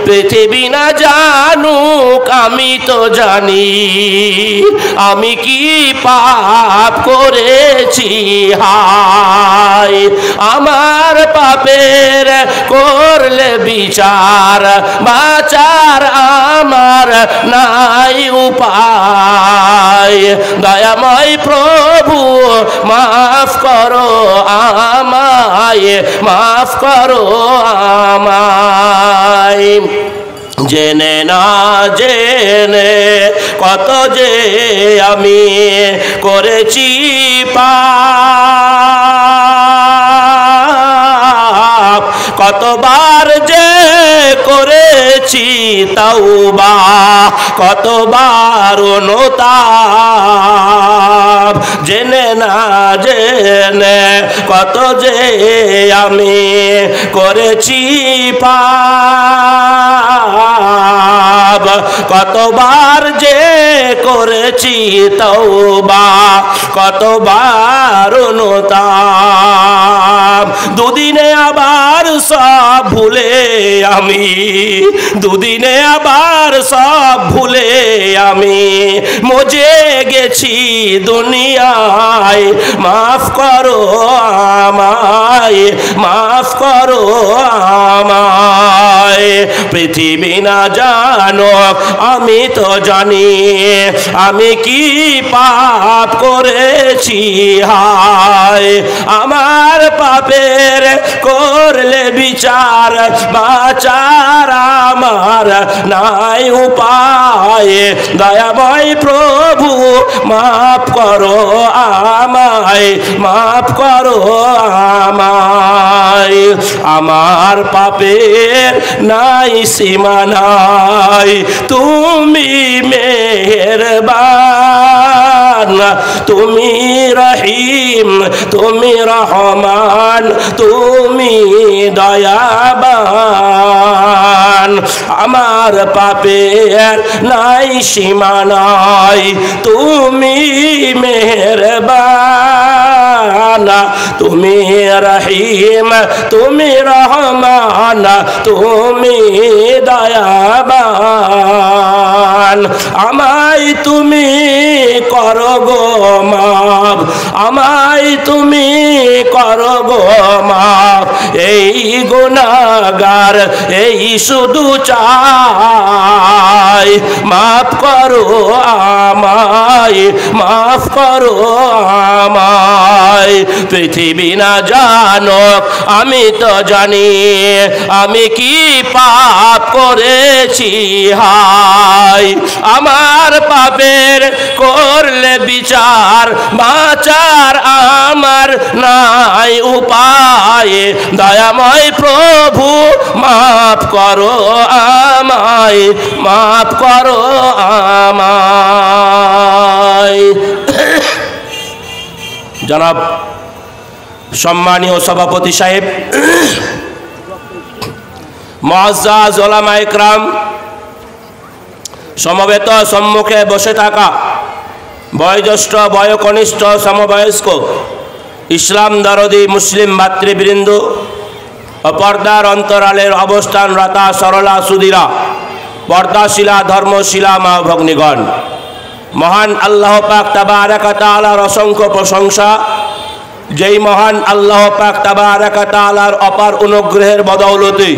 পৃথিবী না জানুক আমি তো জানি আমি কি পাপ করেছি হায় আমার পাপের করলে বিচার বাঁচার আমার নাই উপায় দয়াময় প্রভু মাফ করো আমায় মাফ করো আমায় জেনে না জেনে কত যে আমি করেছি পাপ কতবার যে করেছি তওবা কতবার অনুতাপ জেনে না জেনে কত যে আমি করেছি পাপ কতবার যে করেছি তওবা কতবার অনুতাপ দুদিনে আবার সব ভুলে আমি দুদিনে আবার সব ভুলে আমি মজে গেছি দুনিয়ায় মাফ করো আমায় মাফ করো আমায় পৃথিবী না জানো আমি তো জানি আমি কি পাপ করেছি হায় আমার পাপের করলে বিচার বাঁচার আমার নাই উপায় দয়াময় প্রভু মাফ করো আমায় মাফ করো আমায় আমার পাপের নাই সীমা নাই তুমি মেহেরবান তুমি রহিম তুমি রহমান তুমি দয়াবান আমার পাপের নাই সীমা নাই তুমি মেহেরবান তুমি রহিম তুমি রহমান তুমি দয়াবান আমায় তুমি করো গো মাফ আমায় তুমি করো গো মাফ এই গুনাহগার এই শুধু চাই মাফ করো আমায় মাফ করো আমায় পৃথিবী না জানো আমি তো জানি আমি কি পাপ করেছি হায় আমার পাপের করলে বিচার বাঁচার আমার নাই উপায় দয়াময় প্রভু মাফ করো আমায় মাফ করো আমায় জনাব সম্মানীয় সভাপতি সাহেব মুআজ্জাজ উলামা ইকরাম সমবেত সম্মুখে বসে থাকা বয়োজ্যেষ্ঠ বয়োকনিষ্ঠ সমবয়স্ক ইসলাম দরদি মুসলিম ভাতৃবৃন্দ পর্দার অন্তরালের অবস্থানরতা সরলা সুধীরা পর্দাশীলা ধর্মশীলা মা ভগ্নীগণ মহান আল্লাহ পাক তাবারাকা তাআলার অসংখ্য প্রশংসা যেই মহান আল্লাহ পাক তাবারাকা তাআলার অপার অনুগ্রহের বদৌলতে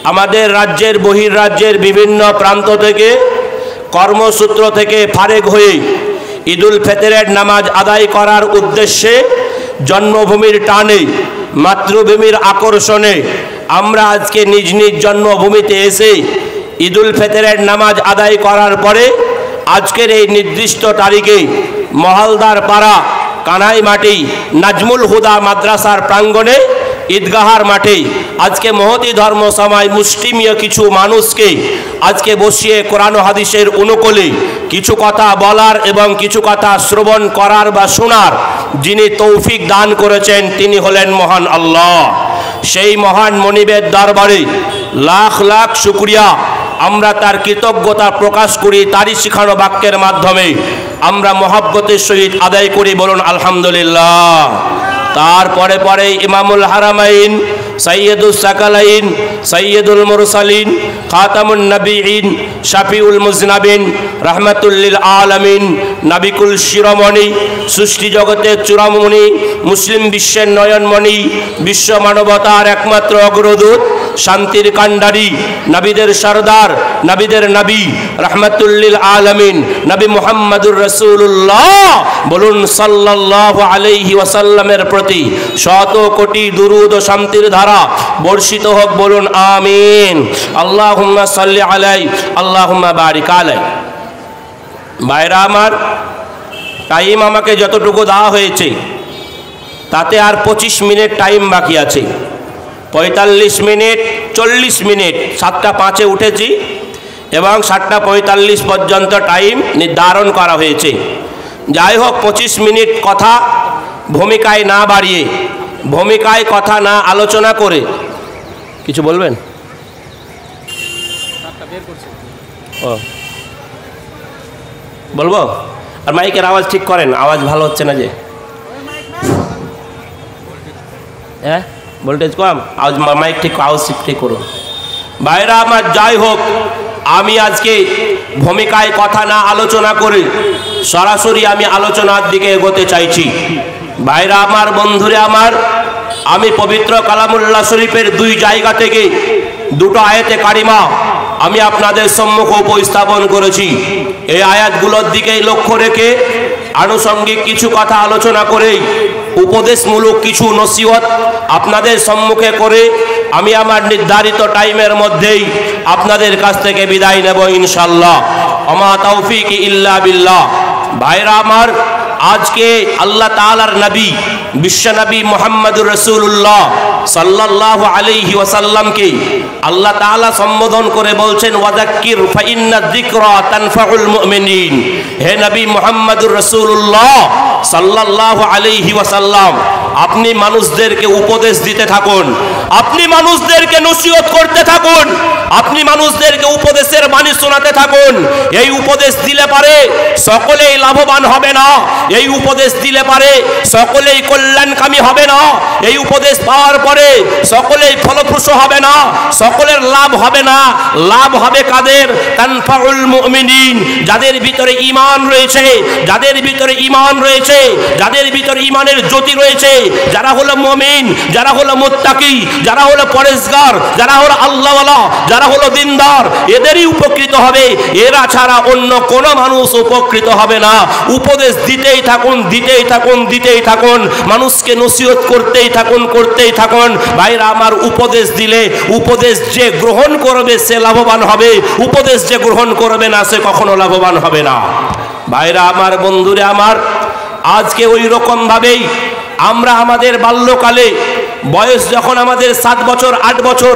আমাদের রাজ্যের বহির্রাজ্যের বিভিন্ন প্রান্ত থেকে কর্মসূত্র থেকে ফারেক হয়ে ঈদুল ফিতরের নামাজ আদায় করার উদ্দেশ্যে জন্মভূমির টানে মাতৃভূমির আকর্ষণে আমরা আজকে নিজ নিজ জন্মভূমিতে এসে ঈদুল ফিতরের নামাজ আদায় করার পরে আজকের এই নির্দিষ্ট তারিখে মহলদার পাড়া কানাইমাটি নাজমুল হুদা মাদ্রাসার প্রাঙ্গণে ঈদগাহার মাঠে আজকে মহতি ধর্ম সমাজ মুসলিমীয় কিছু মানুষকে আজকে বসিয়ে কোরআন ও হাদিসের অনুকূলে কিছু কথা বলার এবং কিছু কথা শ্রবণ করার বা শোনার যিনি তৌফিক দান করেছেন তিনি হলেন মহান আল্লাহ। সেই মহান মনিবের দরবারে লাখ লাখ শুকরিয়া আমরা তার কৃতজ্ঞতা প্রকাশ করি তারই শিখানো বাক্যের মাধ্যমে আমরা মহব্বতের সহিত আদায় করি বলুন আলহামদুলিল্লাহ। তারপরে পরে ইমামুল হারামাইন সৈয়দুল সাকালাইন সৈয়দুল মুরসালিন খাতামুন নবীন, শাফিউল মুজনাবিন, রাহমাতুল লিল আলামিন, নাবিকুল শিরোমণি, সৃষ্টি জগতের চূড়ামণি, মুসলিম বিশ্বের নয়নমণি, বিশ্ব মানবতার একমাত্র অগ্রদূত, শান্তির কাণ্ডারি, নবীদের সরদার, নবীদের নবী, রাহমাতুল লিল আলামিন, নবী মুহাম্মদুর রাসূলুল্লাহ বলুন সাল্লাল্লাহু আলাইহি ওয়াসাল্লামের প্রতি শত কোটি দুরূদ ও শান্তির ধারা বর্ষিত হোক, বলুন আমিন। আল্লাহুম্মা সাল্লি আলাইহি আল্লাহুম্মা বারিক আলাইহি। ভাইরা আমার, টাইম আমাকে যতটুকু দেওয়া হয়েছে তাতে আর 25 মিনিট টাইম বাকি আছে। 45 মিনিট 40 মিনিট 7টা 5-এ উঠেছি এবং 7টা 45 পর্যন্ত টাইম নির্ধারণ করা হয়েছে। যাই হোক, 25 মিনিট কথা ভূমিকায় না বাড়িয়ে, ভূমিকায় কথা না আলোচনা করে, কিছু বলবেন? ও বলবো? আর মাইকের আওয়াজ ঠিক করেন, আওয়াজ ভালো হচ্ছে না যে। হ্যাঁ, ভোল্টেজ কম, আওয়াজ মাইক ঠিক, আওয়াজ ঠিক করুন। ভাইরা আমার, যাই হোক, আমি আজকে ভূমিকায় কথা না আলোচনা করে সরাসরি আমি আলোচনার দিকে এগোতে চাইছি। ভাইরা আমার, বন্ধুরে আমার, আমি পবিত্র কালামুল্লাহ শরীফের 2 জায়গা থেকে 2টো আয়াতে কারিমা আমি আপনাদের সম্মুখে উপস্থাপন করেছি। এই আয়াতগুলোর দিকে লক্ষ্য রেখে আনুষঙ্গিক কিছু কথা আলোচনা করে উপদেশমূলক কিছু নসিহত আপনাদের সম্মুখে করে আমি আমার নির্ধারিত টাইমের মধ্যেই আপনাদের কাছ থেকে বিদায় নেব ইনশাআল্লাহ। ওমা তৌফিক ইল্লা বিল্লাহ। ভাইরা আমার, আজকে আল্লাহ তাআলার নবী বিশ্বনবী মুহাম্মদুর রাসূলুল্লাহ সাল্লাল্লাহু আলাইহি ওয়াসাল্লামকে আল্লাহ তাআলা সম্বোধন করে বলছেন, ওয়াযাক্কির ফাইন্না যিকরা তানফাউল মুমিনিন। হে নবী মুহাম্মদুর রাসূলুল্লাহ সাল্লাল্লাহু আলাইহি ওয়াসাল্লাম, আপনি মানুষদেরকে উপদেশ দিতে থাকুন, আপনি মানুষদেরকে নসিহত করতে থাকুন, আপনি মানুষদেরকে উপদেশের বাণী শোনাতে থাকুন। এই উপদেশ দিলে পারে সকলেই লাভবান হবে না, এই উপদেশ দিলে পারে সকলেই কল্যাণকামী হবে না, এই উপদেশ পাওয়ার পরে সকলেই ফলপ্রসূ হবে না, সকলের লাভ হবে না। লাভ হবে কাদের? তানফাউল মুমিনিন, যাদের ভিতরে ঈমান রয়েছে, যাদের ভিতরে ঈমান রয়েছে, যাদের ভিতরে ঈমানের জ্যোতি রয়েছে, যারা হলো মুমিন, যারা হলো মুত্তাকি, যারা হলো পরেজগার, যারা হলো আল্লাহওয়ালা, যারা হলো দিনদার, এদেরই উপকৃত হবে। এরা ছাড়া অন্য কোনো মানুষ উপকৃত হবে না। উপদেশ দিতেই থাকুন, দিতেই থাকুন, দিতেই থাকুন, মানুষকে নসিহত করতেই থাকুন, করতেই থাকুন। ভাইরা আমার, উপদেশ দিলে উপদেশ যে গ্রহণ করবে সে লাভবান হবে, উপদেশ যে গ্রহণ করবে না সে কখনো লাভবান হবে না। ভাইরা আমার, বন্ধুরা আমার, আজকে ওই রকম ভাবেই আমরা আমাদের বাল্যকালে বয়স যখন আমাদের 7 বছর 8 বছর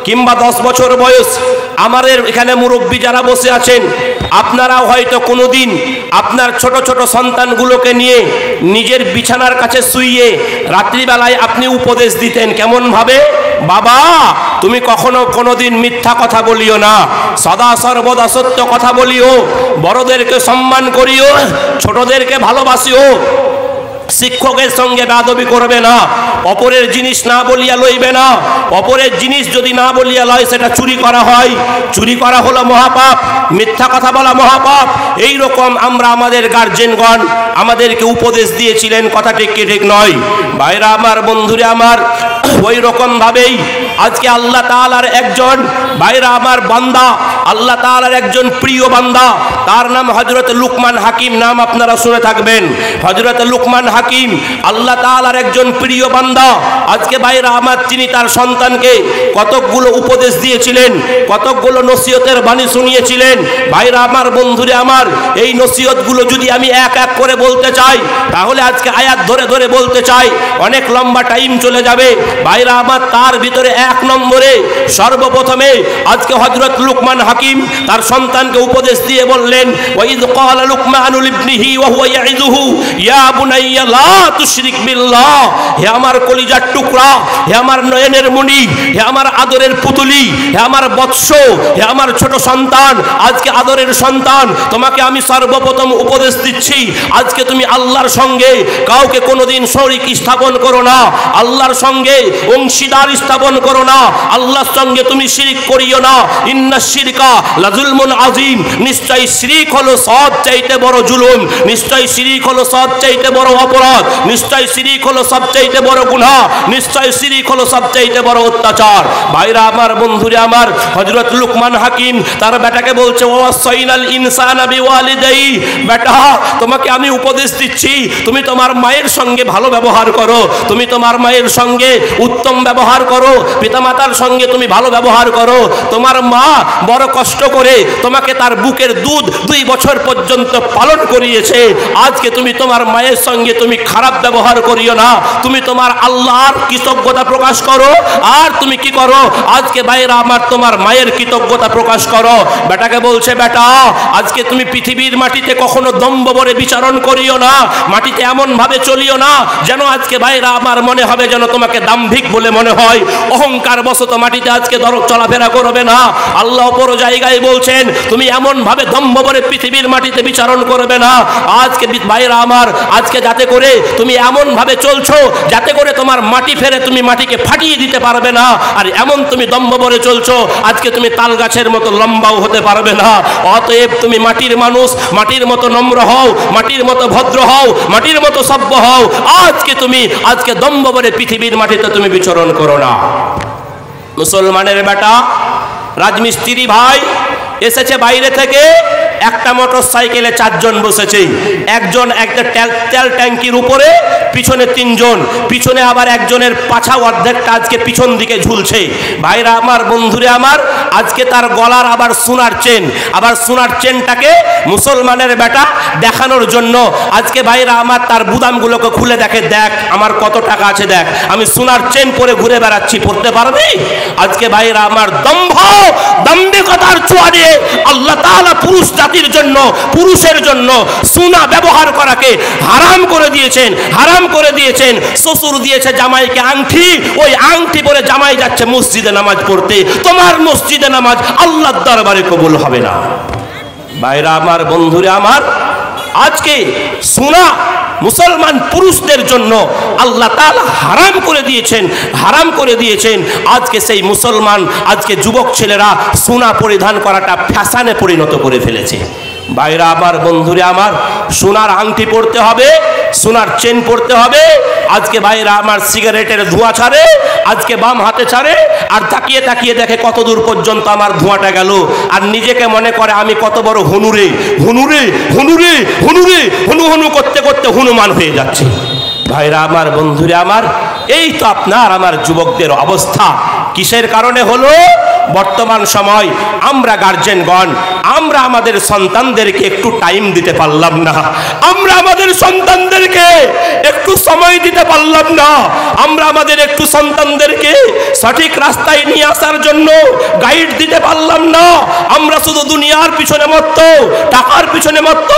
কিংবা 10 বছর বয়স, আমাদের এখানে মুরব্বী যারা বসে আছেন, আপনারাও হয়তো কোনোদিন আপনার ছোট ছোট সন্তানগুলোকে নিয়ে নিজের বিছানার কাছে শুইয়ে রাত্রিবেলায় আপনি উপদেশ দিতেন। কেমন ভাবে? বাবা, তুমি কখনো কোনোদিন মিথ্যা কথা বলিও না, সদা সর্বদা সত্য কথা বলিও, বড়দেরকে সম্মান করিও, ছোটদেরকে ভালোবাসিও, শিক্ষকের সঙ্গে বেয়াদবি করবে না, অপরের জিনিস না বলিয়া লইবে না, অপরের জিনিস যদি না বলিয়া লয় সেটা চুরি করা হয়, চুরি করা হলো মহাপাপ, মিথ্যা কথা বলা মহাপাপ। এই রকম আমরা আমাদের গার্জেনগণ আমাদেরকে উপদেশ দিয়েছিলেন, কথা ঠিক কি ঠিক নয়? ভাইরা আমার, বন্ধুরা আমার, ওই রকম ভাবেই আজকে আল্লাহ তাআলার একজন, ভাইরা আমার, বান্দা, আল্লাহ তাআলার একজন প্রিয় বান্দা, তার নাম হযরত লুকমান হাকিম, নাম আপনারা শুনে থাকবেন। হযরত লুকমান হাকিম আল্লাহ তাআলার একজন প্রিয় বান্দা। আজকে ভাইরা আমার, তিনি তার সন্তানকে কতকগুলো উপদেশ দিয়েছিলেন, কতকগুলো নসিহতের বাণী শুনিয়েছিলেন। ভাইরা আমার, বন্ধুরা আমার, এই নসিহতগুলো যদি আমি এক এক করে বলতে চাই তাহলে আজকে আয়াত ধরে ধরে বলতে চাই, অনেক লম্বা টাইম চলে যাবে। ভাইরা আমার, তার ভিতরে 1 নম্বরে সর্বপ্রথমে আজকে হযরত লুকমান হাকিম তার সন্তানকে উপদেশ দিয়ে বললেন, ওয়াইদ ক্বালা লুকমানু লিবনিহি ওয়া হুয়া ইয়াইযুহু ইয়া বুনাইয়া লা তুশরিক বিল্লাহ। হে আমার কলিজার টুকরা, হে আমার নয়নের মণি, হে আমার আদরের পুতুলি, হে আমার বৎস, হে আমার ছোট সন্তান, আজকে আদরের সন্তান, তোমাকে আমি সর্বপ্রথম উপদেশ দিচ্ছি, আজকে তুমি আল্লাহর সঙ্গে কাউকে কোনোদিন শরীক স্থাপন করো না, আল্লাহর সঙ্গে অংশীদার স্থাপন করো করো না, আল্লাহর সঙ্গে তুমি শিরক করিও না। ইন্নাশ শিরকা লাযুলমুন আযীম, নিশ্চয়ই শিরক হলো সবচাইতে বড় জুলুম, নিশ্চয়ই শিরক হলো সবচাইতে বড় অপরাধ, নিশ্চয়ই শিরক হলো সবচাইতে বড় গুনাহ, নিশ্চয়ই শিরক হলো সবচাইতে বড় অত্যাচার। ভাইরা আমার, বন্ধুরে আমার, হযরত লুকমান হাকিম তার বেটাকে বলছে, ওয়াসাইনাল ইনসানা বিওয়ালিদাই, বেটা তোমাকে আমি উপদেশ দিচ্ছি, তুমি তোমার মায়ের সঙ্গে ভালো ব্যবহার করো, তুমি তোমার মায়ের সঙ্গে উত্তম ব্যবহার করো, পিতামাতার সঙ্গে তুমি ভালো ব্যবহার করো। তোমার মা বড় কষ্ট করে তোমাকে তার বুকের দুধ 2 বছর পর্যন্ত পালন করিয়েছে, আজকে তুমি তোমার মায়ের সঙ্গে তুমি খারাপ ব্যবহার করিও না, তুমি তোমার আল্লাহর কৃতজ্ঞতা প্রকাশ করো। আর তুমি কি করো আজকে ভাইরা আমার, তোমার মায়ের কৃতজ্ঞতা প্রকাশ করো। বেটাকে বলছে, বেটা আজকে তুমি পৃথিবীর মাটিতে কখনো দম্ভ ভরে বিচরণ করিও না, মাটিতে এমন ভাবে চলিও না যেন আজকে ভাইরা আমার মনে হবে যেন তোমাকে দাম্ভিক বলে মনে হয়, অহংকার বশত মাটিতে আজকে চলাফেরা করবে না। আল্লাহ অপর জায়গায় বলছেন, তুমি এমন ভাবে দম্ভ ভরে পৃথিবীর মাটিতে বিচরণ করবে না। আজকে ভাইরা আমার, আজকে যাতে করে তুমি এমন ভাবে চলছো যাতে করে তোমার মাটি ফেরে তুমি মাটিকে ফাটিয়ে দিতে পারবে না, আর এমন তুমি দম্ভ ভরে চলছো আজকে তুমি তাল গাছের মতো লম্বাও হতে পারবে না। অতএব তুমি মাটির মানুষ, মাটির মতো নম্র হও, মাটির মতো ভদ্র হও, মাটির মতো সভ্য হও। আজকে দম্ভ ভরে পৃথিবীর মাটিতে তুমি বিচরণ করো না। মুসলমানের বেটা রাজমিস্ত্রি ভাই এসেছে বাইরে থেকে, একটা মোটর সাইকেলে 4 জন বসেছে, একজন একটা তেল ট্যাঙ্কির উপরে, পিছনে 3 জন, পিছনে আবার একজনের পাছা অর্ধেকটা আজকে পিছন দিকে ঝুলছে। ভাইরা আমার, বন্ধুরে আমার, আজকে তার গলার আবার সোনার চেন, আবার সোনার চেনটাকে মুসলমানের বেটা দেখানোর জন্য আজকে ভাইরা আমার তার বুদামগুলোকে খুলে দেখে, দেখ আমার কত টাকা আছে, দেখ আমি সোনার চেন পরে ঘুরে বেড়াচ্ছি, পড়তে পারবি? আজকে ভাইরা আমার দম্ভ দাম্ভিকতার ছোঁয়া দিয়ে আল্লাহ তাআলা পুরুষ জাতির জন্য, পুরুষের জন্য সোনা ব্যবহার করাকে হারাম করে দিয়েছেন, হারাম করে দিয়েছেন। শ্বশুর দিয়েছে জামাইকে আংটি, ওই আংটি পরে জামাই যাচ্ছে মসজিদে নামাজ পড়তে, তোমার মসজিদে নামাজ আল্লাহর দরবারে কবুল হবে না। ভাইরা আমার, বন্ধুরে আমার, আজকে সোনা মুসলমান পুরুষদের জন্য আল্লাহ তাআলা হারাম করে দিয়েছেন, হারাম করে দিয়েছেন। আজকে সেই মুসলমান, আজকে যুবক ছেলেরা সোনা পরিধান করাটা ফ্যাশনে পরিণত করে ফেলেছে। ভাইরা আমার, বন্ধুরে আমার, সোনার আংটি পরতে হবে, সোনার চেন পরতে হবে। আজকে ভাইরা আমার সিগারেটের ধোঁয়া ছাড়ে, আজকে বাম হাতে ছাড়ে, আর তাকিয়ে তাকিয়ে দেখে কত দূর পর্যন্ত আমার ধোঁয়াটা গেল, আর নিজেকে মনে করে আমি কত বড় হুনুরে, হুনুরে, হুনুরে, হুনুরে, হুনু হুনু করতে করতে হনুমান হয়ে যাচ্ছে। ভাইরা আমার, বন্ধুরে আমার, এই তো আপনার আমার যুবকদের অবস্থা। কিসের কারণে হলো? বর্তমান সময় আমরা গার্জেনগণ, আমরা আমাদের সন্তানদেরকে একটু টাইম দিতে পারলাম না, আমরা আমাদের সন্তানদেরকে একটু সময় দিতে পারলাম না, আমরা আমাদের একটু সন্তানদেরকে সঠিক রাস্তায় নিয়ে আসার জন্য গাইড দিতে পারলাম না। আমরা শুধু দুনিয়ার পিছনে মত্ত, টাকার পিছনে মত্ত,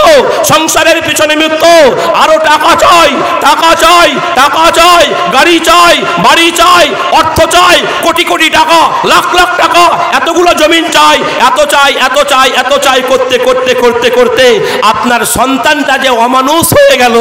সংসারের পিছনে মত্ত, আরো টাকা চাই, টাকা চাই, টাকা চাই, গাড়ি চাই, বাড়ি চাই, অর্থ চাই, কোটি কোটি টাকা, লাখ লাখ টাকা, এতগুলো জমিন চাই, এত চাই, এত চাই, এত চাই করতে করতে করতে করতে আপনার সন্তানটা যে অমানুষ হয়ে গেল,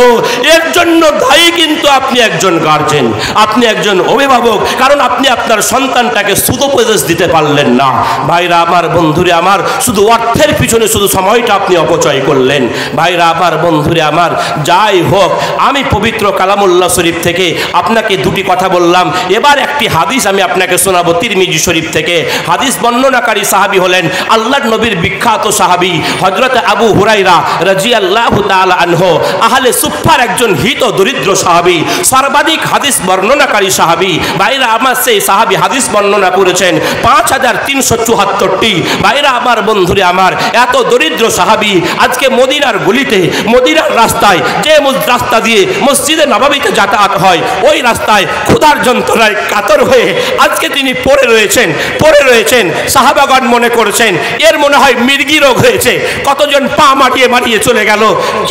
এর জন্য দায়ী কিন্তু আপনি একজন গার্জেন, আপনি একজন অভিভাবক, কারণ আপনি আপনার সন্তানটাকে সুদোপদেশ দিতে পারলেন না। ভাইরা আমার, বন্ধুরে আমার, শুধু অর্থের পিছনে শুধু সময়টা আপনি অপচয় করলেন। ভাইরা আমার, বন্ধুরে আমার, যাই হোক, আমি পবিত্র কালামুল্লাহ শরীফ থেকে আপনাকে 2টি কথা বললাম। এবার একটি হাদিস আমি আপনাকে শোনাবো তিরমিজি শরীফ থেকে। হাদিস বর্ণনাকারী সাহাবী হলেন আল্লাহর নবীর বিখ্যাত সাহাবী হযরত আবু হুরায়রা রাদিয়াল্লাহু তাআলা আনহু, আহলে সুফফার একজন হিত দরিদ্র সাহাবী, সর্বাধিক হাদিস বর্ণনাকারী সাহাবী। ভাইরা আমার, সেই সাহাবী হাদিস বর্ণনা করেছেন 5374টি। ভাইরা আমার, বন্ধুরে আমার, এত দরিদ্র সাহাবী আজকে মদিনার গলিতে, মদিনার রাস্তায়, যে রাস্তা দিয়ে মসজিদে নববীতে যাতায়াত হয়, ওই রাস্তায় ক্ষুধার যন্ত্রণায় কাতর হয়ে আজকে তিনি পড়ে রয়েছেন, পড়ে রয়েছেন। সাহাবাগণ মনে করেছেন এর মনে হয় মির্গি রোগ হয়েছে, কতজন পা মাটিয়ে মাটিয়ে চলে গেল,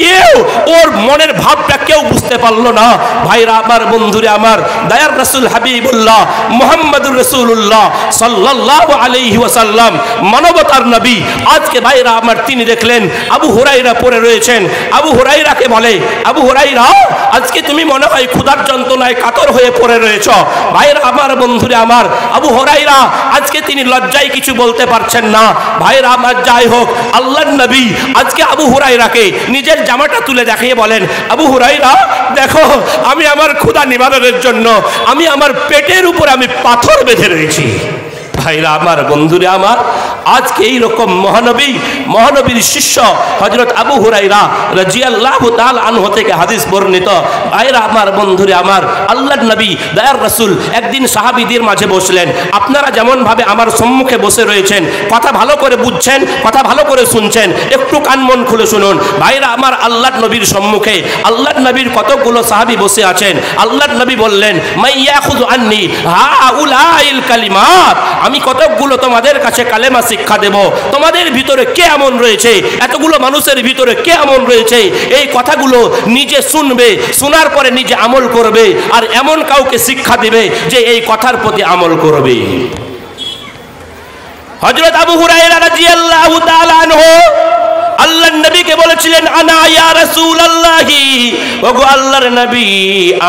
কেউ ওর মনের ভাবটা কেউ বুঝতে পারলো না। ভাইরা আমার, বন্ধুরে আমার, দয়ার রাসূল হাবিবুল্লাহ মুহাম্মদুর রাসূলুল্লাহ সাল্লাল্লাহু আলাইহি ওয়াসাল্লাম, মানবতার নবী, আজকে ভাইরা আমার তিনি দেখলেন আবু হুরায়রা পড়ে রয়েছেন। আবু হুরায়রাকে বলে, আবু হুরায়রা আজকে তুমি মনে হয় ক্ষুধার যন্ত্রণায় কাতর হয়ে পড়ে রয়েছ। ভাইরা আমার, বন্ধুরে আমার, আবু হুরায়রা আজকে তিনি লজ্জায় কিছু বলতে পারছেন না। ভাইরা আমার, যাই হোক, আল্লাহর নবী আজকে আবু হুরায়রাকে নিজের জামাটা তুলে দেখিয়ে বলেন, আবু হুরায়রা দেখো, আমি আমার ক্ষুধা নিবারণের জন্য আমি আমার পেটের উপর আমি পাথর বেঁধে রয়েছি। ভাইরা আমার, বন্ধুরে আমার, আজকে এইরকম মহানবীর শিষ্য হযরত আবু হুরায়রা রাদিয়াল্লাহু তাআলা আনহু থেকে হাদিস বর্ণিত। ভাইরা আমার, বন্ধুরে আমার, আল্লাহর নবী দয়ার রাসূল একদিন সাহাবীদের মাঝে বসলেন। আপনারা যেমন ভাবে আমার সম্মুখে বসে রয়েছেন, কথা ভালো করে বুঝছেন, কথা ভালো করে শুনছেন, একটু কান মন খুলে শুনুন। ভাইরা আমার, আল্লাহর নবীর সম্মুখে আল্লাহর নবীর কতগুলো সাহাবী বসে আছেন। আল্লাহর নবী বললেন, মাইয়াখুযু আন্নী হাউলাইল কালিমাত, আমি কতগুলো তোমাদের কাছে কালেমা শিক্ষা দেব। তোমাদের ভিতরে কে এমন রয়েছে, এতগুলো মানুষের ভিতরে কে এমন রয়েছে, এই কথাগুলো নিজে শুনবে, শোনার পরে নিজে আমল করবে, আর এমন কাউকে শিক্ষা দিবে যে এই কথার প্রতি আমল করবে। হযরত আবু হুরায়রা রাদিয়াল্লাহু তাআলা আনহু আল্লাহর নবীকে বলেছিলেন, আনা ইয়া রাসূলুল্লাহি, ওগো আল্লাহর নবী,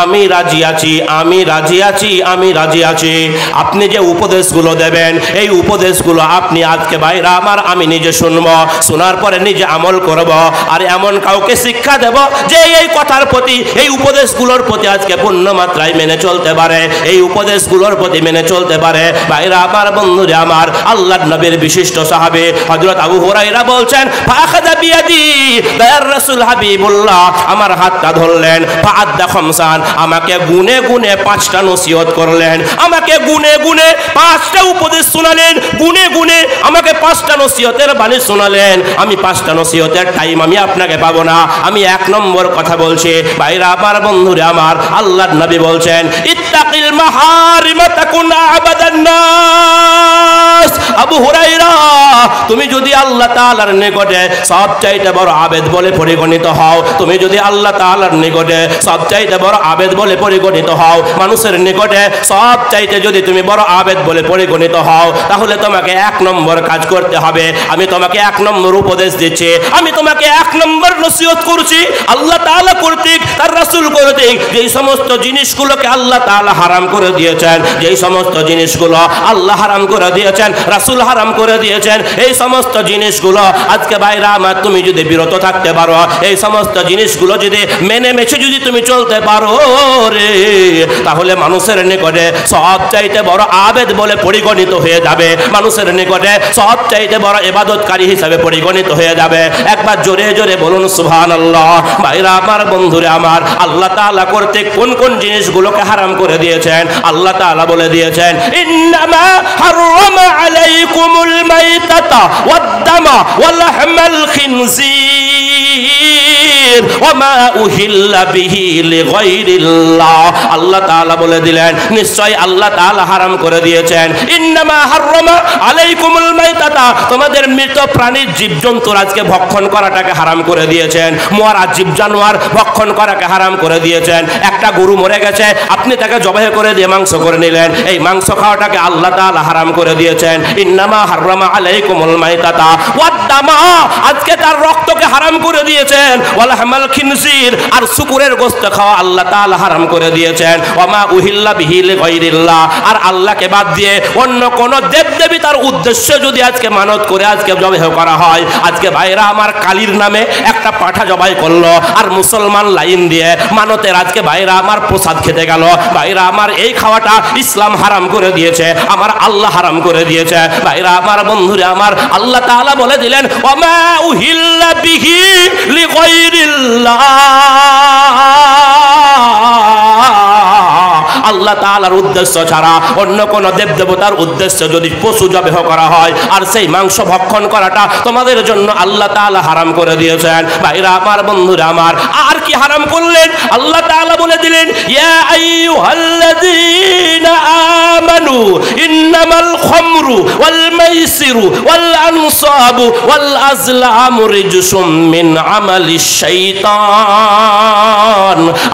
আমি রাজি আছি, আমি রাজি আছি, আমি রাজি আছি। আপনি যে উপদেশগুলো দেবেন, এই উপদেশগুলো আপনি আজকে ভাইরা আমার আমি নিজে শুনব, শোনার পরে নিজে আমল করব, আর এমন কাউকে শিক্ষা দেব যে এই কথার প্রতি, এই উপদেশগুলোর প্রতি আজকে পূর্ণ মাত্রায় মেনে চলতে পারে, এই উপদেশগুলোর প্রতি মেনে চলতে পারে। ভাইরা আমার, বন্ধুরা আমার, আল্লাহর নবীর বিশিষ্ট সাহাবী হযরত আবু হুরায়রা বলছেন, ফাখাযা বিয়াদি, দয়ার রাসূল হাবিবুল্লাহ আমার হাতটা ধরলেন, ফাআদ্দা খামসান, আমাকে গুনে গুনে 5টা নসিহত করলেন, আমাকে গুনে গুনে 5টা উপদেশ শোনালেন, গুনে গুনে আমাকে 5টা নসিহতের বাণী শোনালেন। আমি 5টা নসিহতের টাইম আমি আপনাকে পাবো না, আমি 1 নম্বর কথা বলছি। ভাইরা আমার, বন্ধুরে আমার, আল্লাহর নবী বলছেন, ইত্তাকিল মাহারিমা তাকুন আবাদান নাস। আবু হুরায়রা, তুমি যদি আল্লাহ তাআলার নিকটে সবচাইতে বড় আবেদ বলে পরিগণিত হও, তুমি যদি আল্লাহ তাআলার নিকটে সবচাইতে বড় আবেদ বলে পরিগণিত হও, মানুষের নিকটে সবচাইতে যদি তুমি বড় আবেদ বলে পরিগণিত হও, তাহলে তোমাকে 1 নম্বর কাজ করতে হবে। আমি তোমাকে 1 নম্বর উপদেশ দিচ্ছি, আমি তোমাকে 1 নম্বর নসিহত করছি, আল্লাহ তাআলা কর্তৃক, তার রাসূল কর্তৃক যেই সমস্ত জিনিসগুলোকে আল্লাহ তাআলা হারাম করে দিয়েছেন, যেই সমস্ত জিনিসগুলো আল্লাহ হারাম করে দিয়েছেন, রাসূল হারাম করে দিয়েছেন, এই সমস্ত জিনিসগুলো আজকে ভাইরা আমার তুমি যদি বিরত থাকতে পারো, এই সমস্ত জিনিসগুলো যদি মেনে মেছে যদি তুমি চলতে পারো রে, তাহলে মানুষের নিকটে সবচাইতে বড় আবেদ বলে পরিগণিত হয়ে যাবে, মানুষের নিকটে সবচাইতে বড় ইবাদতকারী হিসেবে পরিগণিত হয়ে যাবে। একবার জোরে জোরে বলুন সুবহানাল্লাহ। ভাইরা আমার, বন্ধুরে আমার, আল্লাহ তাআলা কর্তৃক কোন কোন জিনিসগুলোকে হারাম করে দিয়েছেন, আল্লাহ তাআলা বলে দিয়েছেন, ইন্নামা হাররামা আলাইকুমুল মাইতাতা ওয়াদ-দামা ওয়া লাহমাল খিনজির ওয়া মা উহিল্লা বিহি লিগাইরিল্লাহ। আল্লাহ তাআলা বলে দিলেন, নিশ্চয় আল্লাহ তাআলা হারাম করে দিয়েছেন, ইন্নামা হাররামা আলাইকুমুল মাইতাতা, তোমাদের মৃত প্রাণীর জীবজন্তুর আজকে ভক্ষণ করাটাকে হারাম করে দিয়েছেন, মরা জীব জানোয়ার ভক্ষণ করাকে হারাম করে দিয়েছেন। একটা গরু মরে গেছে, আপনি তাকে জবাই করে দিয়ে মাংস করে নিলেন, এই মাংস খাওয়াটাকে আল্লাহ তাআলা হারাম করে দিয়েছেন। ইন্নামা হাররামা আলাইকুমুল মাইতাতা ওয়াদ-দামা, আজকে তার রক্তকে হারাম করে দিয়েছেন, ওয়া লাহমাল খিনজির, আর শুকুরের গোশত খাওয়া আল্লাহ তাআলা হারাম করে দিয়েছেন। ওয়া মা উহিল্লা বিহি লিগাইরিল্লাহ, আর আল্লাহকে বাদ দিয়ে অন্য কোন দেবদেবী তার উদ্দেশ্য যদি আজকে মানত করে আজকে জবাই করা হয়, আজকে ভাইরা আমার কালীর নামে একটা পাঠা জবাই করলো, আর মুসলমান লাইন দিয়ে মানতের আজকে ভাইরা আমার প্রসাদ খেতে গেল। ভাইরা আমার, এই খাওয়াটা ইসলাম হারাম করে দিয়েছে, আমার আল্লাহ হারাম করে দিয়েছে। ভাইরা আমার, বন্ধুরা আমার, আল্লাহ তাআলা বলে দিলেন, ওয়া মা উহিল্লা বিহি লিগাইরিল্লাহ, আল্লাহ তাআলার উদ্দেশ্য ছাড়া অন্য কোন দেবদেবতার উদ্দেশ্য যদি পশু জবাই করা হয়, আর সেই মাংস ভক্ষণ করাটা তোমাদের জন্য আল্লাহ তাআলা হারাম করে দিয়েছেন। ভাইরা আমার, বন্ধুরা আমার, আর কি হারাম করলেন? আল্লাহ তাআলা বলে দিলেন, ইয়া আইয়ুহাল্লাযীনা আমানু ইন্নামাল খামরু ওয়াল মাইসিরু ওয়াল আনসাবু ওয়াল আজলামু রিজসুম মিন আমালিশ শাইতান।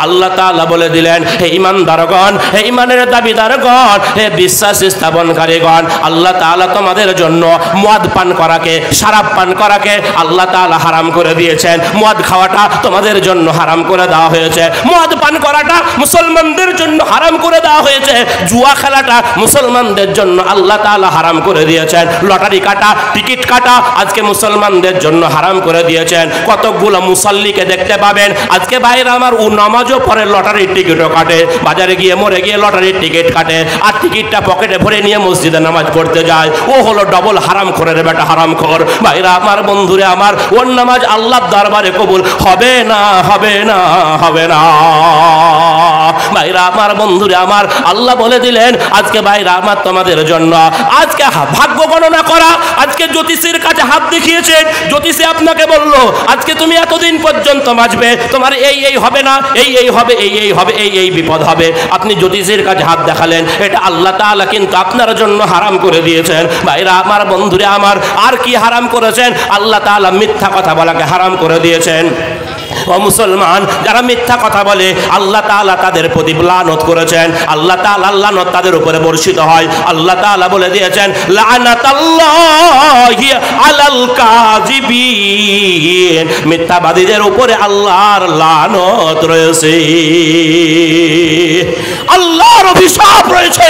আল্লাহ তাআলা বলে দিলেন, হে ঈমানদারগণ, হে ঈমানের দাবিদারগণ, হে বিশ্বাস স্থাপনকারীগণ, আল্লাহ তাআলা তোমাদের জন্য মদ পান করাকে, শরাব পান করাকে আল্লাহ তাআলা হারাম করে দিয়েছেন। মদ খাওয়াটা তোমাদের জন্য হারাম করে দেওয়া হয়েছে। মদ পান করাটা মুসলমানদের জন্য হারাম করে দেওয়া হয়েছে। জুয়া খেলাটা মুসলমানদের জন্য আল্লাহ তাআলা হারাম করে দিয়েছেন। লটারি কাটা, টিকিট কাটা আজকে মুসলমানদের জন্য হারাম করে দিয়েছেন। কতগুলো মুসল্লিকে দেখতে পাবেন আজকে ভাইরা আমার ও নামাজও পরে লটারির টিকিটও কাটে, বাজারে গিয়ে মরে গিয়ে লটারির টিকিট কাটে, আর টিকিটটা পকেটে ভরে নিয়ে মসজিদে নামাজ পড়তে যায়। ও হলো ডবল হারাম করে রে বেটা, হারাম খোর। ভাইরা আমার, বন্ধুরে আমার, ওর নামাজ আল্লাহর দরবারে কবুল হবে না, হবে না, হবে না। ভাইরা আমার, বন্ধুরে আমার, আল্লাহ বলে দিলেন আজকে ভাইরা আমার তোমাদের জন্য আজকে ভাগ্য গণনা করা। আজকে জ্যোতিষীর কাছে হাত দেখিয়েছেন, জ্যোতিষী আপনাকে বলল আজকে তুমি এতদিন পর্যন্ত বাঁচবে, তোমার এই হবে না, এই হবে, এই হবে, এই বিপদ হবে। আপনি জ্যোতিষীর কাছে হাত দেখালেন, এটা আল্লাহ তাআলা কিন্তু আপনার জন্য হারাম করে দিয়েছেন। ভাইরা আমার, বন্ধুরে আমার, আর কি হারাম করেছেন? আল্লাহ তাআলা মিথ্যা কথা বলাকে হারাম করে দিয়েছেন। ও মুসলমান, যারা মিথ্যা কথা বলে আল্লাহ তাআলা তাদের প্রতি লানত করেছেন। আল্লাহ তাআলা লানত তাদের উপরে বর্ষিত হয়। আল্লাহ তাআলা বলে দিয়েছেন লানাতাল্লাহি আলাল কাযিবিন, মিথ্যাবাদীদের উপরে আল্লাহর লানত রয়েছে, আল্লাহর অভিশাপ রয়েছে।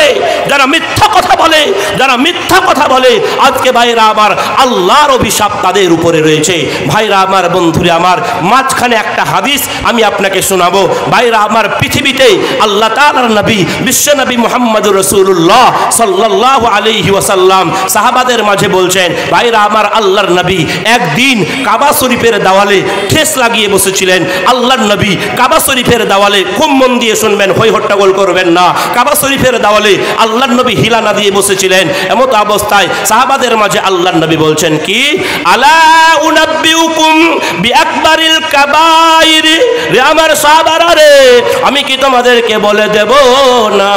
যারা মিথ্যা কথা বলে, যারা মিথ্যা কথা বলে আজকে ভাইরা আমার আল্লাহর অভিশাপ তাদের উপরে রয়েছে। ভাইরা আমার, বন্ধুরা আমার, মাঝখানে একটা হাদিস আমি আপনাকে শোনাবো। ভাইরা আমার, পৃথিবীতে আল্লাহ তাআলার নবী, বিশ্ব নবী মুহাম্মদুর রাসূলুল্লাহ সাল্লাল্লাহু আলাইহি ওয়াসাল্লাম সাহাবাদের মাঝে বলছেন, ভাইরা আমার, আল্লাহর নবী একদিন কাবা শরীফের দেওয়ালে ঠেস লাগিয়ে বসেছিলেন। আল্লাহর নবী কাবা শরীফের দেওয়ালে, খুব মন দিয়ে শুনবেন, হই হট্টগোল করবেন না, কাবা শরীফের দেওয়ালে আল্লাহর নবী হিলানা দিয়ে বসেছিলেন। এমত অবস্থায় সাহাবাদের মাঝে আল্লাহর নবী বলছেন কি, আলা উনাব্বিউকুম বিআকবারিল কাবাইর, রে আমার সাহাবারা রে, আমি কি তোমাদেরকে বলে দেব না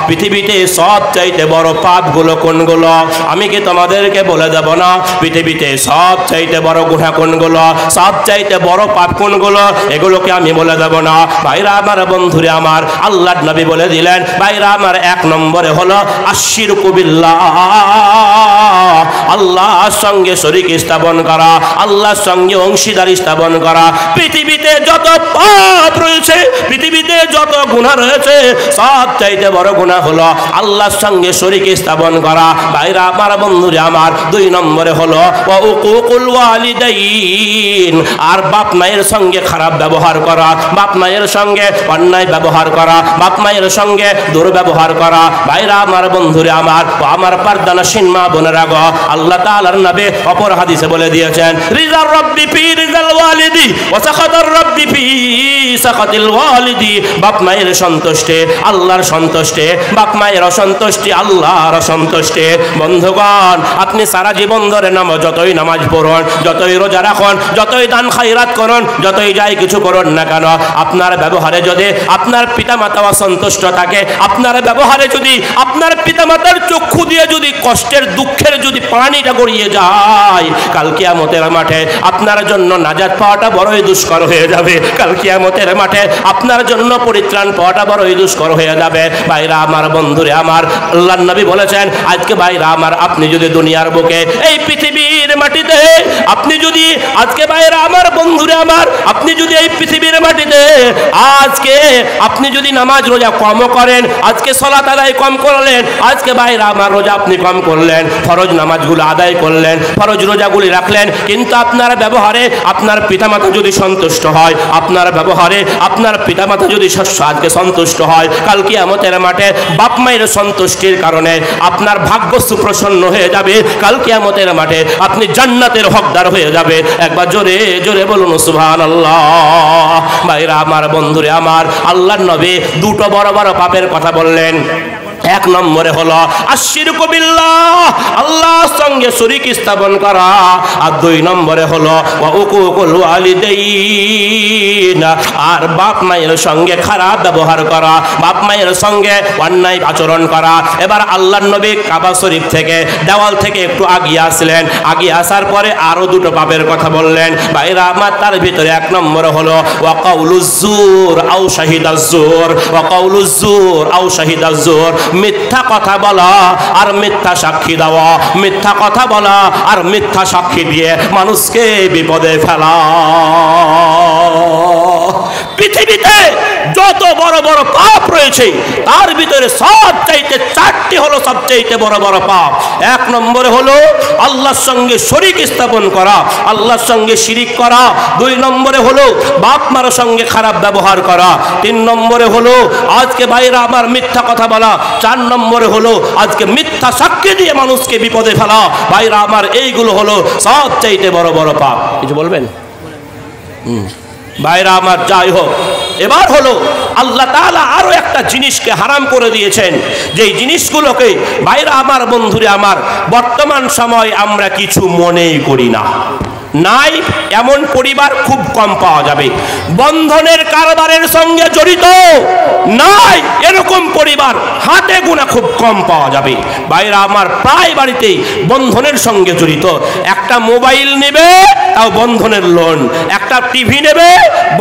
পৃথিবীতে সবচাইতে বড় পাপগুলো কোনগুলো? আমি কি তোমাদেরকে বলে দেব না পৃথিবীতে সবচাইতে বড় গুনাহ কোনগুলো, সবচাইতে বড় পাপ কোনগুলো? এগুলোকে আমি বলে দেব না? ভাইরা আমার, বন্ধুরে আমার, আল্লাহর নবী বলে দিলেন, ভাইরা আমার, এক নম্বরে হলো আশিরকু বিল্লাহ, আল্লাহর সঙ্গে শরীক স্থাপন করা, আল্লাহর সঙ্গে অংশীদার স্থাপন করা। পৃথিবীতে যত পাপ রয়েছে, পৃথিবীতে যত গুনাহ রয়েছে, সবচাইতে বড় গুনাহ হলো আল্লাহর সঙ্গে শরীক স্থাপন করা। ভাইরা আমার, বন্ধুরে আমার, দুই নম্বরে হলো ওয়া উকুকুল ওয়ালিদাইন, আর বাপ মায়ের সঙ্গে খারাপ ব্যবহার করা, বাপ মায়ের সঙ্গে অন্যায় ব্যবহার করা, বাপ মায়ের সঙ্গে দুর্ব্যবহার করা। ভাইরা আমার, বন্ধুরে আমার, আমার পারদানা সিনমা বোনেরা গো, আল্লাহ তাআলার নবী অপর হাদিসে বলে দিয়েছেন, রিজার রব্বি ফি রিজাল ওয়ালিদি ওয়া সাখাতার রব্বি ফি সাখাতিল ওয়ালিদি, বাপ মায়ের সন্তুষ্টে আল্লাহর সন্তুষ্টে, বাপ মায়ের অসন্তুষ্টি আল্লাহর অসন্তুষ্টে। বন্ধুগণ, আপনি সারা জীবন ধরে যতই নামাজ পড়ুন, যতই রোজা রাখুন, যতই দান খায়রাত করুন, যতই যাই কিছু করুন না কেন, আপনার ব্যবহারে যদি আপনার পিতামাতা অসন্তুষ্ট থাকে, আপনার ব্যবহারে যদি আপনার পিতামাতার চক্ষু দিয়ে যদি কষ্টের দুঃখের যদি পানিটা গড়িয়ে যায়, কাল কিয়ামতের মাঠে আপনার জন্য নাজাত পাওয়াটা বড়ই দুষ্কর হয়ে যাবে। কাল কিয়ামতের মাঠে আপনার জন্য পরিত্রাণ পাওয়াটা বড়ই দুষ্কর হয়ে যাবে। ভাইরা আমার, বন্ধুরে আমার, আল্লাহর নবী বলেছেন আজকে ভাইরা আমার, আপনি যদি দুনিয়ার বুকে এই পৃথিবীর মাটিতে আপনি যদি আজকে ভাইরা আমার, বন্ধুরে আমার, আপনি যদি এই পৃথিবীর মাটিতে আজকে আপনি যদি নামাজ রোজা কম করেন, আজকে সালাত আদায় কম করলেন, আজকে ভাইরা আমার রোজা আপনি কম করলেন, ফরজ নামাজগুলো আদায় করলেন, ফরজ রোজাগুলি রাখলেন, কিন্তু আপনার ব্যবহারে আপনার পিতামাতা যদি সন্তুষ্ট হয়, আপনার ব্যবহারে আপনার পিতামাতা যদি আজকে সন্তুষ্ট হয়, কাল কিয়ামতের মাঠে বাপ মায়ের সন্তুষ্টির কারণে আপনার ভাগ্য সুপ্রসন্ন হয়ে যাবে। কাল কিয়ামতের মাঠে আপনি জান্নাতের হকদার হয়ে যাবে। একবার জোরে জোরে বলুন সুবহানাল্লাহ। ভাইরা আমার, বন্ধুরে আমার, আল্লাহর নবী দুটো বড় বড় পাপের কথা বললেন। এক নম্বরে হলো আশিরকু বিল্লাহ, আল্লাহর সঙ্গে শরীক স্থাপন করা। আর দুই নম্বরে হলো ওয়া উকুকুল ওয়ালিদাইন, আর বাপ মায়ের সঙ্গে খারাপ ব্যবহার করা, বাপ মায়ের সঙ্গে অন্যায় আচরণ করা। এবার আল্লাহর নবী কাবা শরীফ থেকে দেওয়াল থেকে একটু আগিয়ে আসলেন, আগিয়ে আসার পরে আরো দুটো পাপের কথা বললেন। ভাইরা আমার, তার ভিতরে এক নম্বরে হলো ওয়া কাউলুজ জুর আও শাহিদাজ জুর, ওয়া কাউলুজ জুর আও শাহিদাজ জুর, মিথ্যা কথা বলা আর মিথ্যা সাক্ষী দেওয়া, মিথ্যা কথা বলা আর মিথ্যা সাক্ষী দিয়ে মানুষকে বিপদে ফেলা। পৃথিবীতে যত বড় বড় পাপ রয়েছে তার ভিতরে সবচাইতে চারটি হলো সবচাইতে বড় বড় পাপ। এক নম্বরে হলো আল্লাহর সঙ্গে শরীক স্থাপন করা, আল্লাহর সঙ্গে শিরিক করা। দুই নম্বরে হলো বাপ মার সঙ্গে খারাপ ব্যবহার করা। তিন নম্বরে হলো আজকে ভাইরা আমার মিথ্যা কথা বলা। চার নম্বরে হলো আজকে মিথ্যা সাক্ষী দিয়ে মানুষকে বিপদে ফেলা। ভাইরা আমার, এইগুলো হলো সবচাইতে বড় বড় পাপ। কিছু বলবেন? ভাইরা আমার, যাই হোক, এবার হলো আল্লাহ তাআলা আরো একটা জিনিসকে হারাম করে দিয়েছেন, যেই জিনিসগুলোকে ভাইরা আমার, বন্ধুরে আমার, বর্তমান সময় আমরা কিছু মনেই করি না। নাই এমন পরিবার খুব কম পাওয়া যাবে। বন্ধনের কারবারের সঙ্গে জড়িত নাই এরকম পরিবার হাতে গোনা খুব কম পাওয়া যাবে। ভাইরা আমার, প্রায় বাড়িতেই বন্ধনের সঙ্গে জড়িত। একটা মোবাইল নেবে তাও বন্ধনের লোন, একটা টিভি নেবে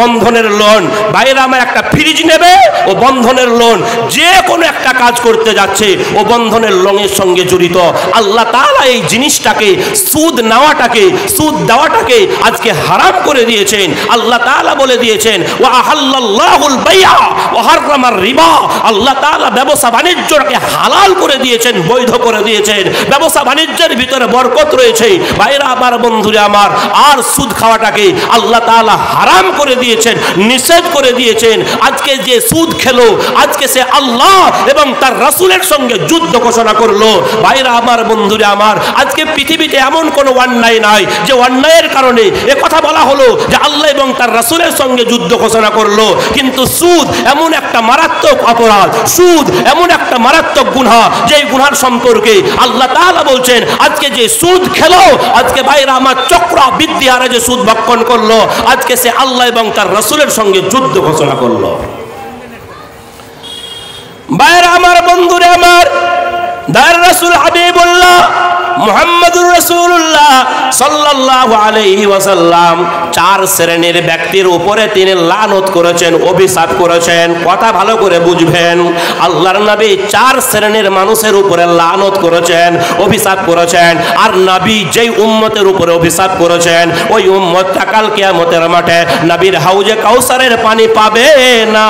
বন্ধনের লোন, ভাইরা আমার একটা ফ্রিজ নেবে ও বন্ধনের লোন, যে কোনো একটা কাজ করতে যাচ্ছে ও বন্ধনের লোনের সঙ্গে জড়িত। আল্লাহ তাআলা এই জিনিসটাকে, সুদ নেওয়াটাকে, সুদ দেওয়াটাকে আজকে হারাম করে দিয়েছেন। আল্লাহ তাআলা বলে দিয়েছেন ওয়া আহাল্লাল্লাহুল বাইআ ওয়া হারামার রিবা, আল্লাহ তাআলা ব্যবসা বাণিজ্যকে হালাল করে দিয়েছেন, বৈধ করে দিয়েছেন। ব্যবসা বাণিজ্যের ভিতরে বরকত রয়েছে। ভাইরা আমার, বন্ধুরা আমার, আর সুদ খাওয়াটাকে আল্লাহ তাআলা হারাম করে দিয়েছেন, নিষেধ করে দিয়েছেন। আজকে যে সুদ খেলো আজকে সে আল্লাহ এবং তার রাসূলের সঙ্গে যুদ্ধ ঘোষণা করলো। ভাইরা আমার, বন্ধুরা আমার, আজকে পৃথিবীতে এমন কোনো অন্যায় নাই যে অন্যায়ের কারণে এ কথা বলা হলো যে আল্লাহ এবং তার রাসূলের সঙ্গে যুদ্ধ ঘোষণা করলো। কিন্তু সুদ এমন একটা মারাত্মক অপরাধ, সুদ এমন একটা মারাত্মক গুনাহ, যেই গুনার সম্পর্কে আল্লাহ তাআলা বলছেন আজকে যে সুদ খেলো, আজকে ভাইরা আমার চক্রবৃদ্ধি হারে যে সুদ ভক্ষণ করলো, আজকে সে আল্লাহ এবং তার রাসূলের সঙ্গে যুদ্ধ ঘোষণা করলো। ভাইরা আমার, বন্ধুরা আমার, দার রাসূল হাবিবুল্লাহ মুহাম্মদুর রাসূলুল্লাহ সাল্লাল্লাহু আলাইহি ওয়াসাল্লাম চার শ্রেণীর ব্যক্তির উপরে তিনি লানত করেছেন, অভিশাপ করেছেন। কথা ভালো করে বুঝবেন, আল্লাহর নবী চার শ্রেণীর মানুষের উপরে লানত করেছেন, অভিশাপ করেছেন। আর নবী যেই উম্মতের উপরে অভিশাপ করেছেন ওই উম্মতটা কাল কিয়ামতের মাঠে নবীর হাউজে কাউসারের পানি পাবে না।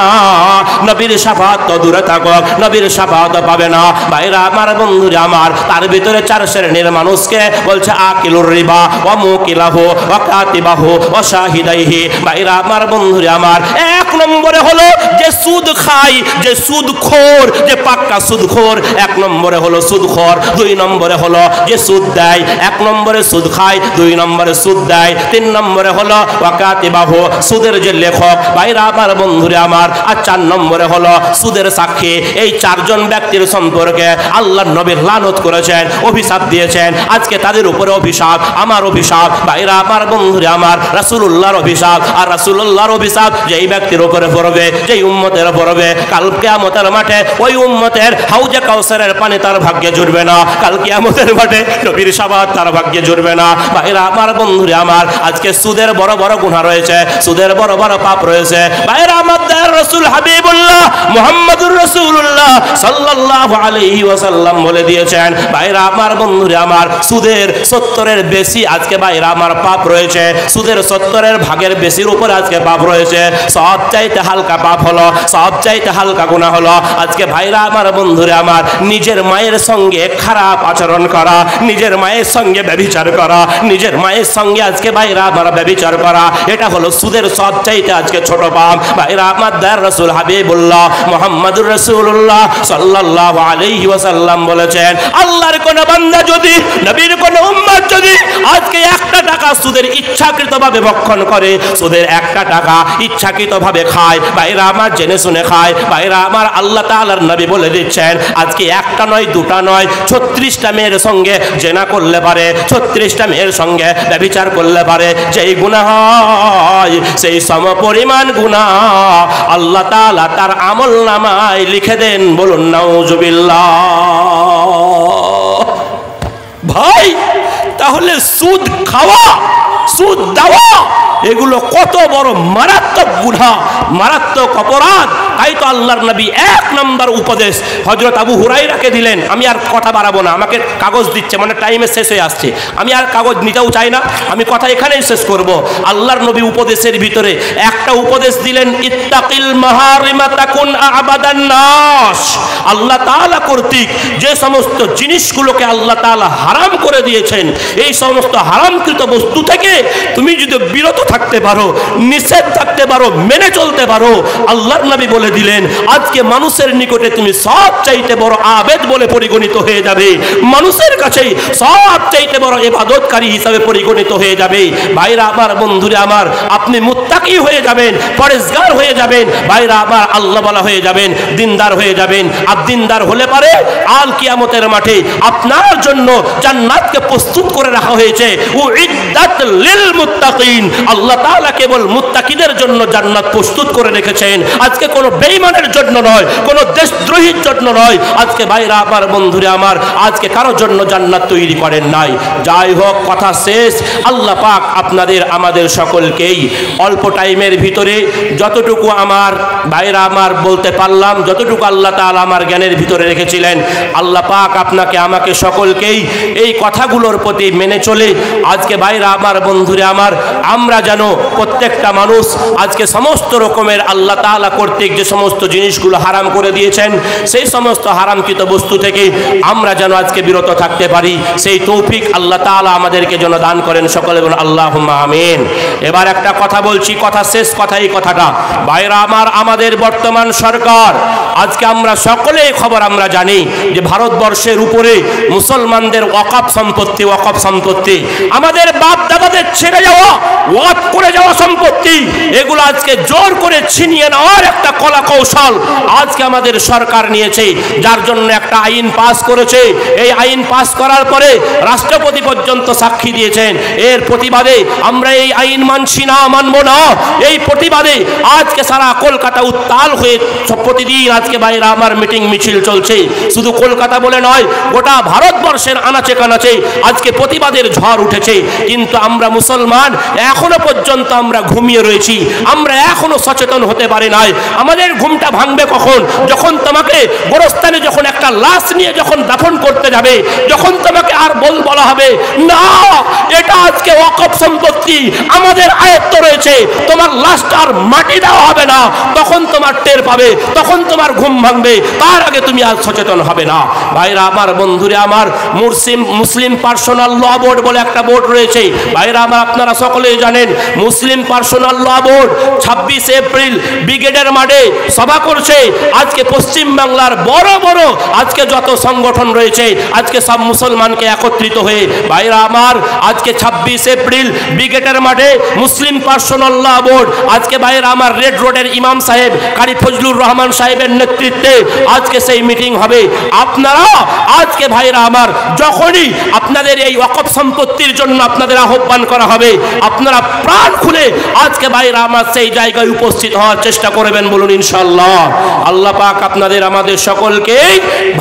নবীর শাফাআত তো দূরে থাকুক, নবীর শাফাআত পাবে না। ভাইরা আমার, বন্ধুরা আমার, তার ভিতরে চার শ্রেণীর মানুষকে বলছে আকিলুর রিবা ওয়া মুকিলাহু ওয়া কাতিবাহু ওয়া শাহিদাইহি। ভাইরা আমার, বন্ধুরা আমার, এক নম্বরে হলো যে সুদ খায়, যে সুদখোর, যে পাক্কা সুদখোর, এক নম্বরে হলো সুদখোর। দুই নম্বরে হলো যে সুদ দেয়, এক নম্বরে সুদ খায়, দুই নম্বরে সুদ দেয়, তিন নম্বরে হলো ওয়া কাতিবাহু, সুদের যে লেখক। ভাইরা আমার, বন্ধুরা আমার, আর চার নম্বরে হলো সুদের সাক্ষী। এই চারজন ব্যক্তির সম্পর্কে আল্লাহর নবী লানত করেছেন, অভিশাপ দিয়েছেন। আজকে তাদের উপরে অভিশাপ, আমার অভিশাপ। ভাইরা আমার, বন্ধুরা আমার, রাসূলুল্লাহর অভিশাপ। আর রাসূলুল্লাহর অভিশাপ যেই ব্যক্তির উপরে পড়বে, যেই উম্মতের পড়বে, কাল কিয়ামতের মাঠে ওই উম্মতের হাউজে কাউসারের পানি তার ভাগ্যে জুটবে না। কাল কিয়ামতের মাঠে নবীর শাফাআত তার ভাগ্যে জুটবে না। ভাইরা আমার, বন্ধুরা আমার, আজকে সুদের বড় বড় গুনাহ রয়েছে, সুদের বড় বড় পাপ রয়েছে। ভাইরা আমার, দয়ার রাসূল হাবিবুল্লাহ মুহাম্মদুর রাসূলুল্লাহ সাল্লাল্লাহু আলাইহি ওয়াসাল্লাম বলে দিয়েছেন, ভাইরা আমার, বন্ধুরা আমার, সুদের 70-এর বেশি আজকে ভাইরা আমার পাপ রয়েছে। সুদের 70-এর ভাগের বেশির উপরে আজকে পাপ রয়েছে। সবচাইতে হালকা পাপ হলো, সবচাইতে হালকা গুনাহ হলো আজকে ভাইরা আমার, বন্ধুরা আমার, নিজের মায়ের সঙ্গে খারাপ আচরণ করা, নিজের মায়ের সঙ্গে ব্যভিচার করা, নিজের মায়ের সঙ্গে আজকে ভাইরা আমার ব্যভিচার করা, এটা হলো সুদের সবচাইতে আজকে ছোট পাপ। ভাইরা আমার, দয়ার রাসূল হাবিবুল্লাহ মুহাম্মদুর রাসূলুল্লাহ সাল্লাল্লাহু আলাইহি ওয়াসাল্লাম বলেছেন, আল্লাহর কোন বান্দা যদি, নবীর কোন উম্মত যদি যদি আজকে একটা টাকা সুদের ইচ্ছাকৃতভাবে ভক্ষণ করে, সুদের একটা টাকা ইচ্ছাকৃতভাবে খায়, ভাইরা আমার জেনে শুনে খায়, ভাইরা আমার আল্লাহ তাআলার নবী বলে দিচ্ছেন আজকে একটা নয় দুটা নয় 36টা মেয়ের সঙ্গে জেনা করলে পারে, 36টা মেয়ের সঙ্গে ব্যভিচার করলে পারে, যেই গুনাহ হয় সেই সমপরিমাণ গুনাহ আল্লাহ তাআলা তার আমলনামায় লিখে দেন। বলুন নাউজুবিল্লাহ। ভাই তাহলে সুদ খাওয়া, সুদ দেওয়া এগুলো কত বড় মারাত্মক গুনাহ, মারাত্মক অপরাধ। তাই তো আল্লাহর নবী এক নম্বর উপদেশ হযরত আবু হুরায়রাকে দিলেন। আমি আর কথা বাড়াবো না, আমাকে কাগজ দিচ্ছে, মানে টাইমে শেষ হয়ে আসছে, আমি আর কাগজ নিতেও চাই না, আমি কথা এখানেই শেষ করব। আল্লাহর নবী উপদেশের ভিতরে একটা উপদেশ দিলেন, ইত্তাকিল মাহারিমা তাকুন আবাদান নাস। আল্লাহ তাআলা কর্তৃক যে সমস্ত জিনিসগুলোকে আল্লাহ তাআলা হারাম করে দিয়েছেন, এই সমস্ত হারামকৃত বস্তু থেকে তুমি যদি বিরত থাকতে পারো, নিষেধ থাকতে পারো, মেনে চলতে পারো, আল্লাহর নবী বলে দিলেন আজকে মানুষের নিকটে তুমি সব চাইতে বড় আবেদ বলে পরিগণিত হয়ে যাবে, মানুষের কাছে সব চাইতে বড় ইবাদতকারী হিসাবে পরিগণিত হয়ে যাবে। ভাইরা আমার, বন্ধুরা আমার, আপনি মুত্তাকি হয়ে যাবেন, পরেজগার হয়ে যাবেন, ভাইরা আমার আল্লাহ ওয়ালা হয়ে যাবেন, দিনদার হয়ে যাবেন। আর দিনদার হলে পারে আল কিয়ামতের মাঠে আপনার জন্য জান্নাতকে প্রস্তুত করে রাখা হয়েছে। উইদ্দাত লিল মুত্তাকিন, আল্লাহ তাআলা কেবল মুত্তাকিদের জন্য জান্নাত প্রস্তুত করে রেখেছেন। আজকে কোনো বেঈমানের জন্য নয়, কোনো দেশদ্রোহীর জন্য নয়। আজকে ভাইরা আমার, বন্ধুরা আমার, আজকে কারোর জন্য জান্নাত তৈরি করেন নাই। যাই হোক, কথা শেষ। আল্লাহ পাক আপনাদের আমাদের সকলকেই অল্প টাইমের ভিতরে যতটুকু আমার ভাইরা আমার বলতে পারলাম, যতটুকু আল্লাহ তাআলা আমার জ্ঞানের ভিতরে রেখেছিলেন, আল্লাহ পাক আপনাকে আমাকে সকলকেই এই কথাগুলোর প্রতি মেনে চলে আজকে ভাইরা আমার, বন্ধুরা আমার, আমরা যেন প্রত্যেকটা মানুষ আজকে সমস্ত রকমের আল্লাহ তাআলা কর্তৃক যে সমস্ত জিনিসগুলো হারাম করে দিয়েছেন, সেই সমস্ত হারামকৃত বস্তু থেকে আমরা যেন আজকে বিরত থাকতে পারি, সেই তৌফিক আল্লাহ তাআলা আমাদেরকে যেন দান করেন। সকলে বলুন আল্লাহুম্মা আমিন। এবার একটা কথা বলছি, কথা শেষ কথা, এই কথাটা ভাইরা আমার, আমাদের বর্তমান সরকার, আজকে আমরা সকলেই খবর আমরা জানি যে ভারতবর্ষের উপরে মুসলমানদের ওয়াকফ সম্পত্তি, ওয়াকফ সম্পত্তি আমাদের বাপ দাদাদের ছেড়ে যাওয়া, ওয়াকফ করে যাওয়া সম্পত্তি, এগুলো আজকে জোর করে ছিনিয়ে নেওয়ার একটা কলা কৌশল আজকে আমাদের সরকার নিয়েছে, যার জন্য একটা আইন পাস করেছে। এই আইন পাস করার পরে রাষ্ট্রপতি পর্যন্ত সাক্ষী দিয়েছেন। এর প্রতিবাদে আমরা এই আইন মানছি না, মানব না। এই প্রতিবাদে আজকে সারা কলকাতা উত্তাল হয়ে প্রতিদিন আজকে বাইরে আমার মিটিং মিছিল চলছে। শুধু কলকাতা বলে নয়, গোটা ভারতবর্ষের আনাচে কানাচে আজকে প্রতিবাদের ঝড় উঠেছে। কিন্তু আমরা মুসলমান এখনো পর্যন্ত আমরা ঘুমিয়ে রয়েছি, আমরা এখনো সচেতন হতে পারি নাই। আমাদের ঘুমটা ভাঙবে কখন? যখন তোমাকে গোরস্থানে যখন একটা লাশ নিয়ে যখন দাফন করতে যাবে, যখন তোমাকে আর বলা হবে না এটা আজকে ওয়াকফ সম্পত্তি, আমাদের আয়ত্ত রয়েছে, তোমার লাশটা আর মাটি দেওয়া হবে না, তখন তোমার টের পাবে, তখন তোমার ঘুম ভাঙবে। তার আগে তুমি আর সচেতন হবে না। ভাইরা আমার, বন্ধুরা আমার, মুসলিম পার্সোনাল ল বোর্ড বলে একটা বোর্ড রয়েছে। ভাইরা আমার, আপনারা সকলেই জানেন মুসলিম পার্সোনাল ল বোর্ড 26 এপ্রিল ব্রিগেডের মাঠে সভা করছে। আজকে পশ্চিম বাংলার বড় বড় আজকে যত সংগঠন রয়েছে আজকে সব মুসলমানকে একত্রিত হয়ে, ভাইরা আমার, আজকে 26 এপ্রিল ব্রিগেডের মাঠে মুসলিম পার্সোনাল ল বোর্ড আজকে ভাইরা আমার রেড রোডের ইমাম সাহেব কারি ফজলুর রহমান সাহেবের নেতৃত্বে আজকে সেই মিটিং হবে। আপনারা আজকে ভাইরা আমার, যখনই আপনাদের এই ওয়াকফ সম্পত্তির জন্য আপনাদের আহ্বান করা হবে, আপনারা প্রাণ খুলে আজকে ভাইরা আমার সেই জায়গায় উপস্থিত হওয়ার চেষ্টা করবেন। বলুন ইনশাআল্লাহ। আল্লাহ পাক আপনাদের আমাদের সকলকে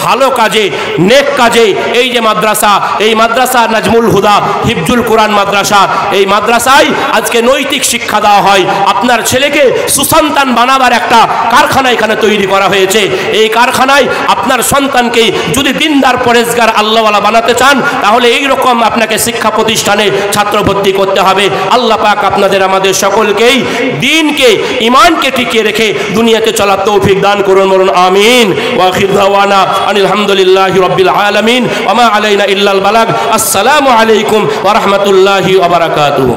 ভালো কাজে, নেক কাজে, এই যে মাদ্রাসা, এই মাদ্রাসা নাজমুল হুদা হিফজুল কোরআন মাদ্রাসা, এই মাদ্রাসায় আজকে নৈতিক শিক্ষা দেওয়া হয়। আপনার ছেলেকে সুসন্তান বানাবার একটা কারখানা এখানে তৈরি করা হয়েছে। এই কারখানায় আপনার সন্তানকে যদি দিনদার পরেজগার আল্লাহওয়ালা বানাতে চান, তাহলে এই রকম আপনাকে শিক্ষা প্রতিষ্ঠানে ছাত্র ভর্তি করতে হবে। আল্লাহ পাক আপনাদের আমাদের সকলকেই দ্বীনকে, ঈমানকে টিকিয়ে রেখে দুনিয়াতে চলার তৌফিক দান করুন। বলুন আমিন। ওয়া আখির দাওয়ানা আনিল হামদুলিল্লাহি রাব্বিল আলামিন ওয়া মা আলাইনা ইল্লাল বালাগ। আসসালামু আলাইকুম ওয়া রাহমাতুল্লাহি ওয়া বারাকাতুহু।